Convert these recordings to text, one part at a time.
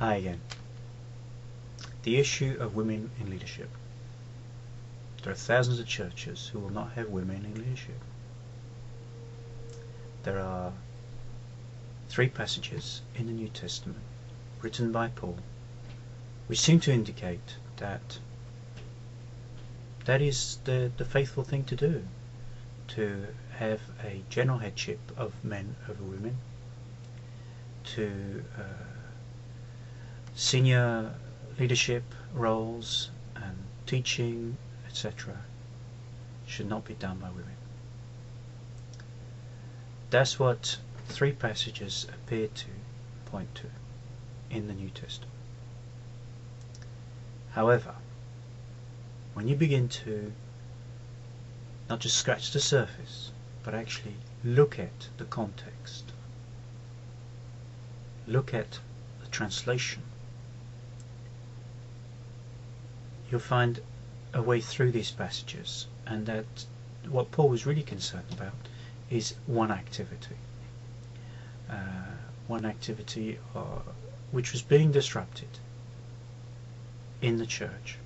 Hi again. The issue of women in leadership. There are thousands of churches who will not have women in leadership. There are 3 passages in the New Testament written by Paul which seem to indicate that is the faithful thing to do, to have a general headship of men over women, to senior leadership roles and teaching, etc., should not be done by women. That's what 3 passages appear to point to in the New Testament. However, when you begin to not just scratch the surface, but actually look at the context, look at the translation, you'll find a way through these passages, and that what Paul was really concerned about is one activity which was being disrupted in the church.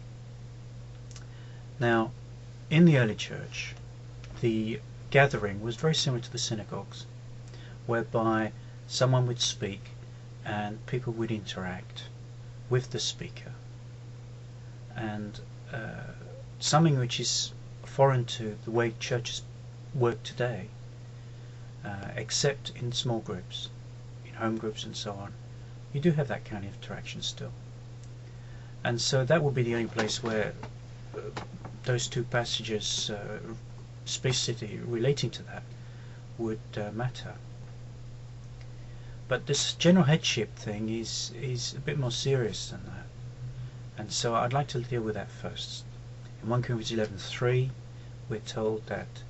Now, in the early church, the gathering was very similar to the synagogues, whereby someone would speak and people would interact with the speaker, and something which is foreign to the way churches work today, except in small groups, in home groups and so on. You do have that kind of interaction still, and so that would be the only place where those 2 passages specifically relating to that would matter. But this general headship thing is a bit more serious than that, and so I'd like to deal with that first. In 1 Corinthians 11:3 we're told that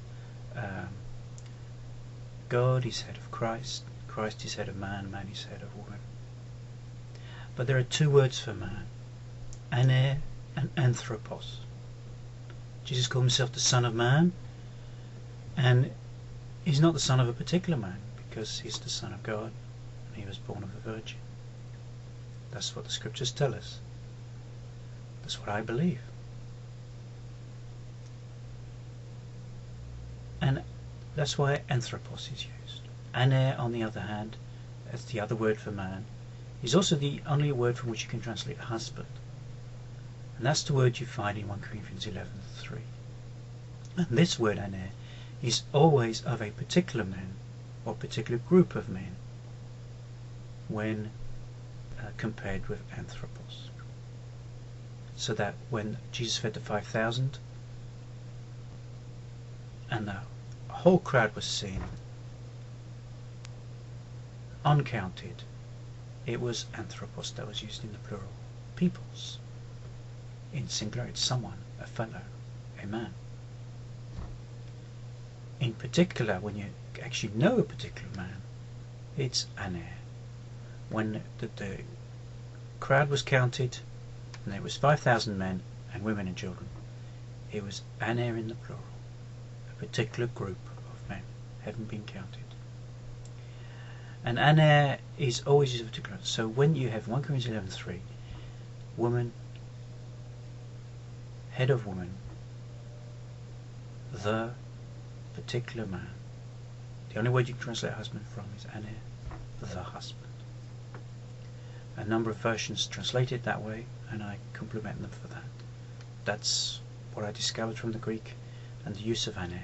God is head of Christ, Christ is head of man, man is head of woman. But there are 2 words for man, ane and anthropos. Jesus called himself the Son of Man, and he's not the son of a particular man, because he's the Son of God, and he was born of a virgin. That's what the scriptures tell us. That's what I believe. And that's why anthropos is used. Ane, on the other hand, as the other word for man, is also the only word from which you can translate husband. And that's the word you find in 1 Corinthians 11:3. And this word ane is always of a particular man or particular group of men when compared with anthropos. So that when Jesus fed the 5,000 and the whole crowd was seen, uncounted, it was anthropos that was used in the plural. Peoples. In singular, it's someone, a fellow, a man. In particular, when you actually know a particular man, it's ane. When the crowd was counted, and there was 5,000 men and women and children, it was ane in the plural, a particular group of men having been counted. And ane is always used in particular. So when you have 1 Corinthians 11:3, woman, head of woman, the particular man, the only word you can translate husband from is ane, the husband. A number of versions translate it that way, and I compliment them for that. That's what I discovered from the Greek and the use of ane.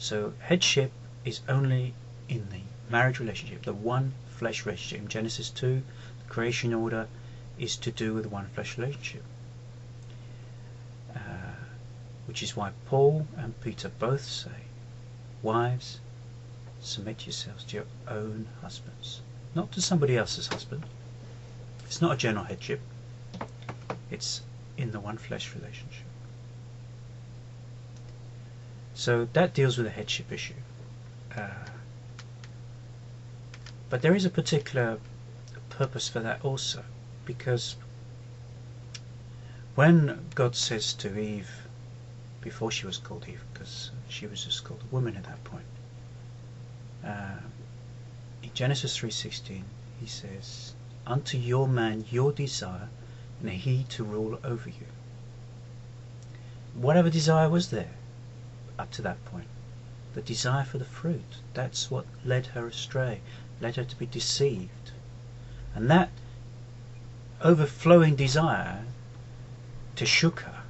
So headship is only in the marriage relationship, the one flesh relationship. In Genesis 2, the creation order is to do with the one flesh relationship, which is why Paul and Peter both say, wives, submit yourselves to your own husbands, not to somebody else's husband. It's not a general headship, it's in the one flesh relationship. So that deals with the headship issue. But there is a particular purpose for that also, because when God says to Eve, before she was called Eve, because she was just called a woman at that point, in Genesis 3:16 he says, unto your man your desire, and he to rule over you. Whatever desire was there up to that point, the desire for the fruit, that's what led her astray, led her to be deceived. And that overflowing desire to shook her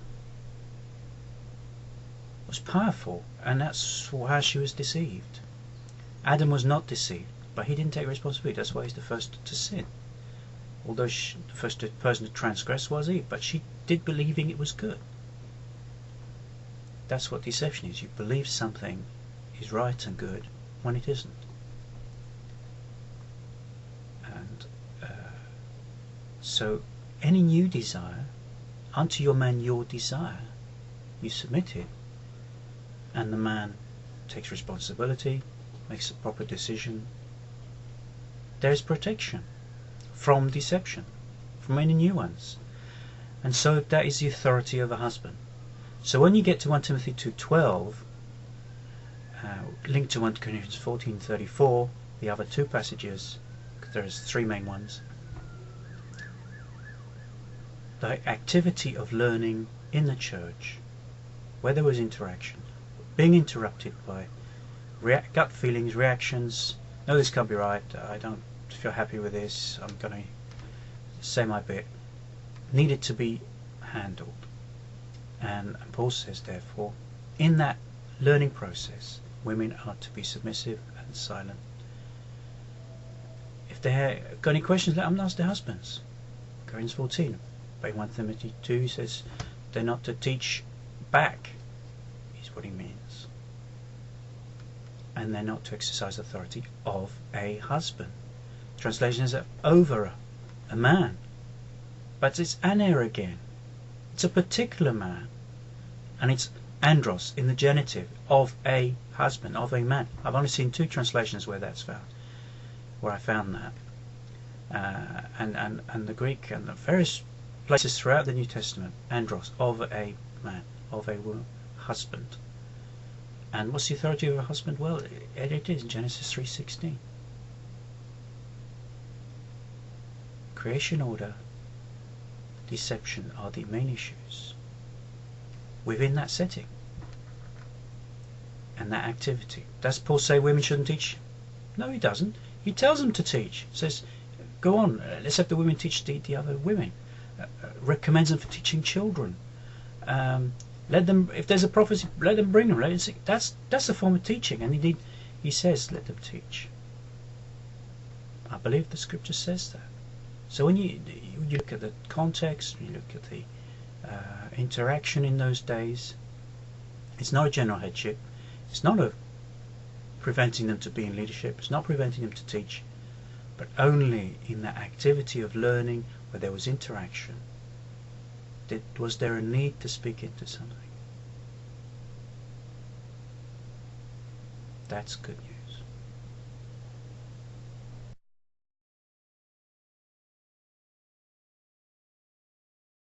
was powerful, and that's how she was deceived. Adam was not deceived, but he didn't take responsibility. That's why he's the first to sin. Although the first person to transgress was Eve, but she did believing it was good. That's what deception is. You believe something is right and good when it isn't. And so any new desire, unto your man your desire, you submit it, and the man takes responsibility, makes a proper decision. There is protection from deception, from any new ones. And so that is the authority of a husband. So when you get to 1 Timothy 2:12, linked to 1 Corinthians 14:34, the other two passages, because there's three main ones, the activity of learning in the church, where there was interaction, being interrupted by gut feelings, reactions, no, this can't be right, I don't feel happy with this, I'm going to say my bit, needed to be handled. And Paul says, therefore, in that learning process, women are to be submissive and silent. If they have got any questions, let them ask their husbands. Corinthians 14. By 1 Timothy 2 he says they're not to teach back, is what he means. And they're not to exercise authority of a husband. Translation is over a man. But it's aner again. It's a particular man. And it's andros in the genitive, of a husband, of a man. I've only seen two translations where that's found, where I found that. And the Greek and the various places throughout the New Testament, andros, of a man, of a husband. And what's the authority of a husband? Well, it is in Genesis 3:16. Creation order, deception are the main issues within that setting and that activity. Does Paul say women shouldn't teach? No, he doesn't. He tells them to teach. He says, go on, let's have the women teach the other women. Recommends them for teaching children. Let them, if there's a prophecy, let them bring them. Let them see. That's a form of teaching, and indeed he says let them teach. I believe the scripture says that. So when you look at the context, you look at the interaction in those days, it's not a general headship, it's not a preventing them to be in leadership, it's not preventing them to teach, but only in that activity of learning where there was interaction. Was there a need to speak into something? That's good news.